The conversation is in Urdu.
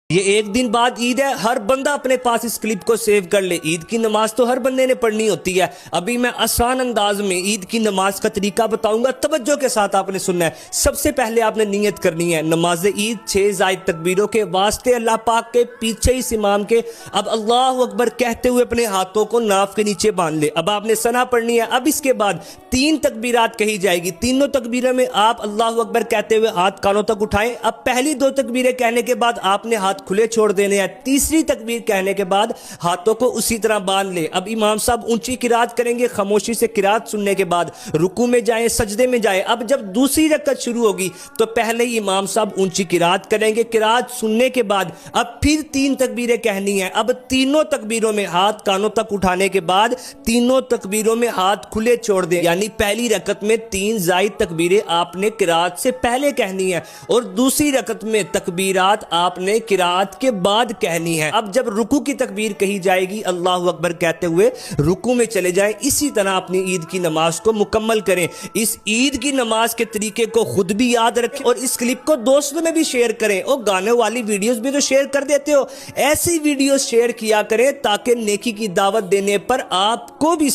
یہ ایک دن بعد عید ہے، ہر بندہ اپنے پاس اس کلپ کو سیو کر لے۔ عید کی نماز تو ہر بندے نے پڑھنی ہوتی ہے۔ ابھی میں آسان انداز میں عید کی نماز کا طریقہ بتاؤں گا، توجہ کے ساتھ آپ نے سننا ہے۔ سب سے پہلے آپ نے نیت کرنی ہے نماز عید 6 زائد تکبیروں کے واسطے اللہ پاک کے، پیچھے اس امام کے اب اللہ اکبر کہتے ہوئے اپنے ہاتھوں کو ناف کے نیچے باندھ لے۔ اب آپ نے ثنا پڑھنی ہے۔ اب اس کے بعد 3 تکبیرات کہی جائے گی، تینوں تکبیروں میں آپ اللہ اکبر کہتے ہوئے ہاتھ کانوں تک اٹھائیں۔ اب پہلی 2 تکبیریں کہنے کے بعد آپ نے ہاتھ کھلے چھوڑ دینے ہیں۔ تیسری تکبیر کہنے کے بعد ہاتھوں کو اسی طرح باندھ لے۔ اب امام صاحب اونچی قرات کریں گے، خاموشی سے قرات سننے کے بعد رکوع میں جائیں، سجدے میں جائیں۔ اب جب دوسری رکعت شروع ہوگی تو پہلے ہی امام صاحب اونچی قرات کریں گے، قرات سننے کے بعد اب پھر 3 تکبیریں کہنی ہیں۔ اب تینوں تکبیروں میں ہاتھ کانوں تک اٹھانے کے بعد تینوں تکبیروں میں ہاتھ کھلے چھوڑ دیں، یعنی پہلی رکعت میں 3 زائد تکبیریں آپ نے قرات سے پہلے کہنی ہیں، اور دوسری رکعت میں تکبیرات آپ نے قرات کے بعد کہنی ہے۔ اب جب رکوع کی تکبیر کہی جائے گی اللہ اکبر کہتے ہوئے رکوع میں چلے جائیں۔ اسی طرح اپنی عید کی نماز کو مکمل کریں۔ اس عید کی نماز کے طریقے کو خود بھی یاد رکھیں اور اس کلپ کو دوستوں میں بھی شیئر کریں۔ اور گانے والی ویڈیوز بھی تو شیئر کر دیتے ہو، ایسی ویڈیوز شیئر کیا کریں تاکہ نیکی کی دعوت دینے پر آپ کو بھی